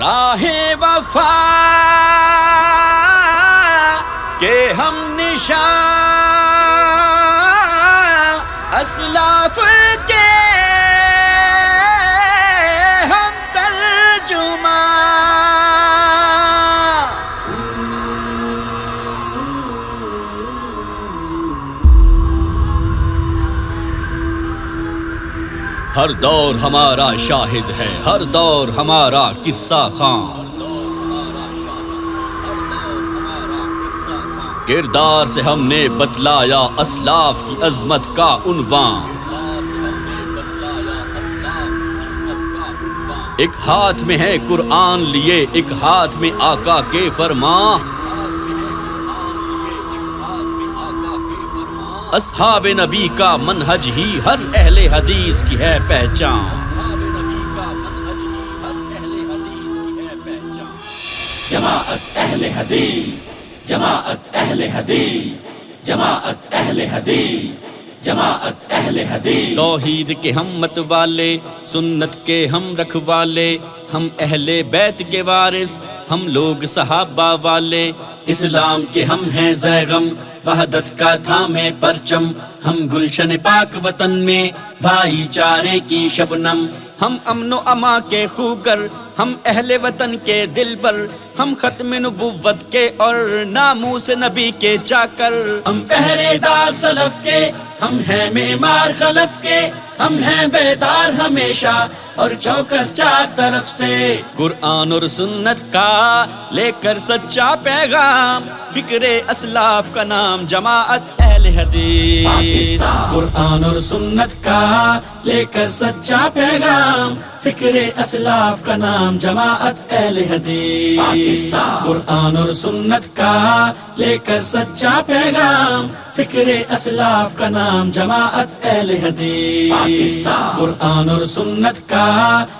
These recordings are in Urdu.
راہ وفا کے ہم نشان، اسلاف کے ہم ترجمان۔ ہر دور ہمارا شاہد ہے، ہر دور ہمارا قصہ خواں، کردار سے ہم نے بتلایا اسلاف کی عظمت کا عنوان۔ ایک ہاتھ میں ہے قرآن لیے، ایک ہاتھ میں آقا کے فرمان، اصحاب نبی کا منہج ہی ہر اہل حدیث کی ہے پہچان۔ جماعت اہل حدیث، جماعت اہل حدیث، جماعت اہل حدیث، جماعت اہل حدیث۔ توحید کے ہم مت والے، سنت کے ہم رکھوالے، ہم اہل بیت کے وارث، ہم لوگ صحابہ والے، اسلام کے ہم ہیں زیغم، وحدت کا تھامے پرچم، ہم گلشن پاک وطن میں بھائی چارے کی شبنم، ہم امن و اما کے خوگر، ہم اہل وطن کے دلبر، ہم ختم نبوت کے اور ناموس نبی کے چاکر، ہم پہرے دار سلف کے، ہم ہیں معمار خلف کے، ہم ہیں بیدار ہمیشہ اور چوکس چار طرف سے، قرآن اور سنت کا لے کر سچا پیغام، فکر اسلاف کا نام جماعت اہل حدیث۔ قرآن اور سنت کا لے کر سچا پیغام، فکر اسلاف کا نام جماعت اہل حدیث۔ قرآن اور سنت کا لے کر سچا پیغام، فکر اسلاف کا نام جماعت اہل حدیث۔ قرآن اور سنت کا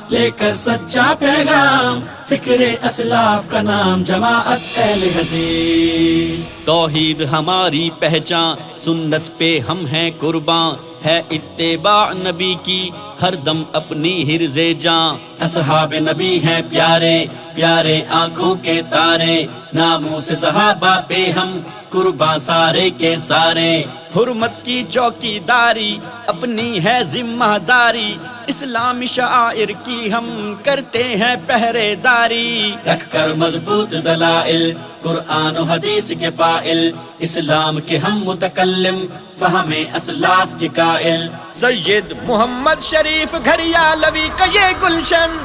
لے کر سچا پیغام، فکر اسلاف کا نام جماعت اہل حدیث۔ توحید ہماری پہچان، سنت پہ ہم ہیں قرباں، ہے اتباع نبی کی ہر دم اپنی حرز جاں، اصحاب نبی ہیں پیارے پیارے آنکھوں کے تارے، ناموس صحابہ پہ ہم قرباں سارے کے سارے، حرمت کی چوکی داری اپنی ہے ذمہ داری، اسلامی شعائر کی ہم کرتے ہیں پہرے داری، رکھ کر مضبوط دلائل قرآن و حدیث کے فائل، اسلام کے ہم متکلم فہم اسلاف کے قائل، سید محمد شریف گھڑیالوی کا یہ گلشن،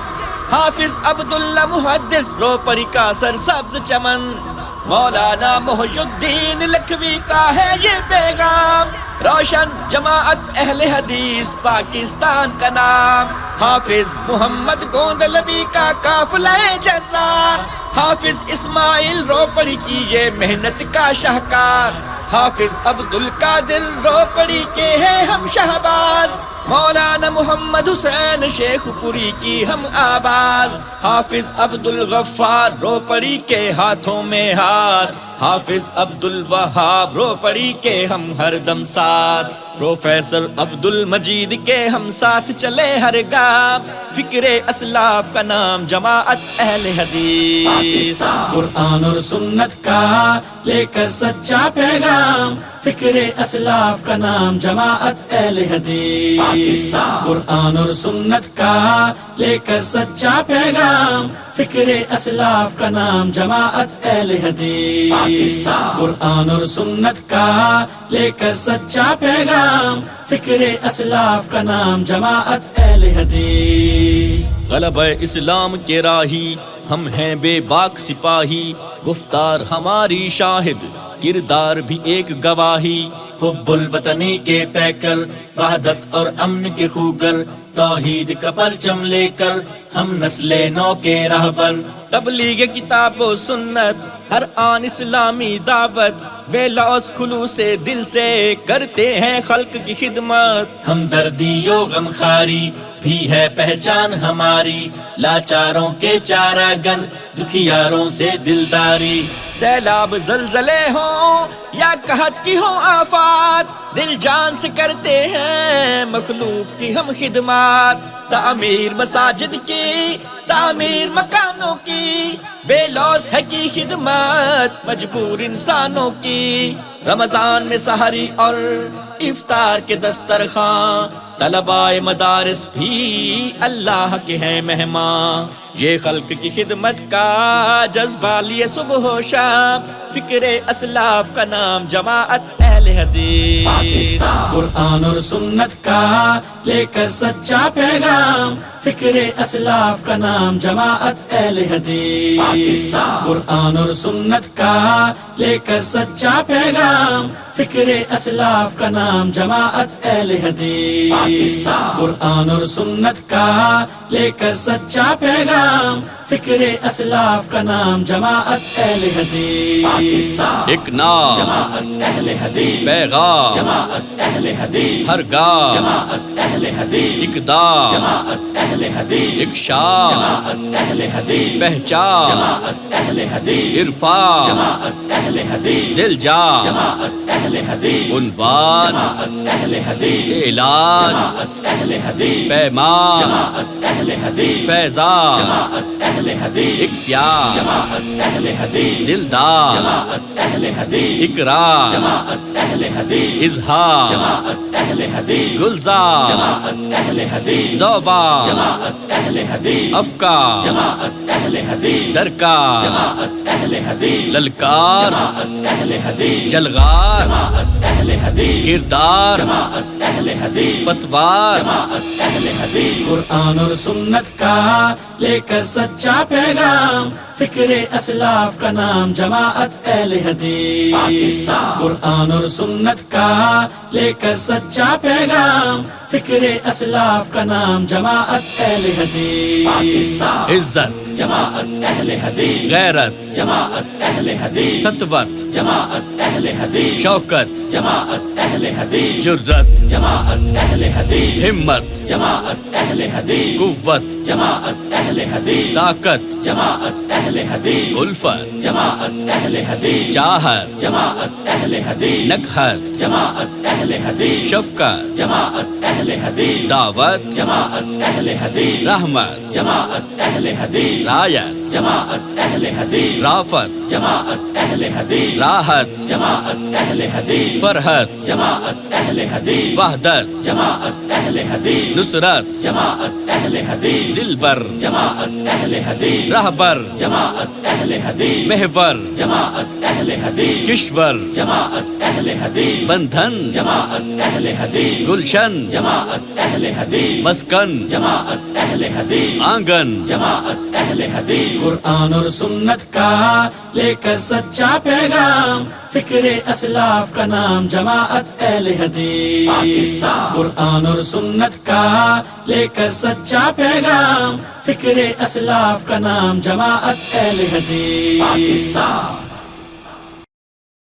حافظ عبداللہ محدث روپڑی کا سرسبز چمن، مولانا محی الدین لکھوی کا ہے یہ پیغام، روشن جماعت اہل حدیث پاکستان کا نام، حافظ محمد گوندلوی کا قافلہ جرار، حافظ اسماعیل روپڑی کی یہ محنت کا شاہکار، حافظ عبدالقادر روپڑی کے ہیں ہم شہباز، مولانا محمد حسین شیخ پوری کی ہم آواز، حافظ عبدالغفار روپڑی کے ہاتھوں میں ہاتھ، حافظ عبدالوہاب روپڑی کے ہم ہر دم ساتھ، پروفیسر عبدالمجید کے ہم ساتھ چلے ہر گام، فکر اسلاف کا نام جماعت اہل حدیث۔ قرآن اور سنت کا لے کر سچا پیغام، فکر اسلاف کا نام جماعت اہل حدیث۔ قرآن اور سنت کا لے کر سچا پیغام، فکر اسلاف کا نام جماعت اہل حدیث۔ قرآن اور سنت کا لے کر سچا پیغام، فکر اسلاف کا نام جماعت اہل حدیث۔ غلبہ اسلام کے راہی ہم ہیں بے باک سپاہی، گفتار ہماری شاہد کردار بھی ایک گواہی، حب الوطنی کے پیکر وحدت اور امن کے خوگر، توحید کا پرچم لے کر ہم نسل نو کے راہبر، تبلیغ کتاب و سنت ہر آن اسلامی دعوت، بے لوث خلوص دل سے کرتے ہیں خلق کی خدمت، ہم دردی و غمخاری بھی ہے پہچان ہماری، لاچاروں کے چارہ گر، دکھیاروں سے دلداری۔ سیلاب زلزلے ہوں یا قحط کی ہوں آفات، دل جان سے کرتے ہیں مخلوق کی ہم خدمات۔ تعمیر مساجد کی، تعمیر مکانوں کی، بے لوث ہے کی خدمت مجبور انسانوں کی۔ رمضان میں سحری اور افطار کے دسترخواں، طلباء مدارس بھی اللہ کے ہیں مہمان۔ یہ خلق کی خدمت کا جذبہ لیے صبح و شام، فکر اسلاف کا نام جماعت اہل حدیث۔ قرآن اور سنت کا لے کر سچا پیغام، فکر اسلاف کا نام جماعت اہل حدیث۔ قرآن اور سنت کا لے کر سچا پیغام، فکر اسلاف کا نام جماعت اہل حدیث۔ قرآن اور سنت کا لے کر سچا پیغام، فکر اسلاف کا نام جماعت اہل حدیث۔ ایک نام جماعت اہل حدیث، پیغام جماعت اہل حدیث، ہر گام جماعت اہل حدیث، اقدام جماعت اہل حدیث، ایک شام جماعت اہل حدیث، پہچان جماعت اہل حدیث، عرفان جماعت اہل حدیث، دل جان جماعت اہل حدیث، عنوان جماعت اہل حدیث، اعلان جماعت اہل حدیث، پیمان جماعت اہل حدیث، فیضان جماعت اہل حدیث، اختیار جماعت اہل حدیث، دلدار جماعت اہل حدیث، اقرار جماعت اہل حدیث، اظہار جماعت اہل حدیث، گلزار جماعت اہل حدیث، زوبان جماعت اہل حدیث، افکار جماعت اہل حدیث، درکار جماعت اہل حدیث، للکار جماعت اہل حدیث، جلغار جماعت اہل حدیث، کردار جماعت اہل حدیث، پتوار جماعت اہل حدیث۔ قرآن اور سنت کا لے کر سچا پیغام، فکر اسلاف کا نام جماعت اہل حدیث۔ قرآن اور سنت کا لے کر سچا پیغام، فکر اسلاف کا نام جماعت اہل حدیث۔ عزت جماعت اہل حدیث، غیرت جماعت اہل حدیث، سطوت جماعت اہل حدیث، شوکت جماعت اہل حدیث، جرت جماعت اہل حدیث، ہمت جماعت اہل حدیث، قوت جماعت اہل حدیث، طاقت جماعت اہل حدیث، الفت جماعت اہل حدیث، چاہت جماعت اہل حدیث، نکہت جماعت اہل حدیث، شفقت جماعت اہل حدیث، دعوت جماعت اہل حدیث، رحمت جماعت اہل حدیث، رایت جماعت اہل حدیث، رافت جماعت اہل حدیث، راحت جماعت اہل حدیث، فرحت جماعت اہل حدیث، وحدت جماعت اہل حدیث، نصرت جماعت اہل حدیث، دلبر جماعت اہل حدیث، رہبر جماعت اہل حدیث، محور جماعت اہل حدیث، کشور جماعت اہل حدیث، بندھن جماعت اہل حدیث، گلشن جماعت اہل حدیث، مسکن جماعت اہل حدیث، آنگن جماعت اہل حدیث۔ قرآن اور سنت کا لے کر سچا پیغام، فکر اسلاف کا نام جماعت اہل حدیث۔ قرآن اور سنت کا لے کر سچا پیغام، فکر اسلاف کا نام جماعت اہل حدیث۔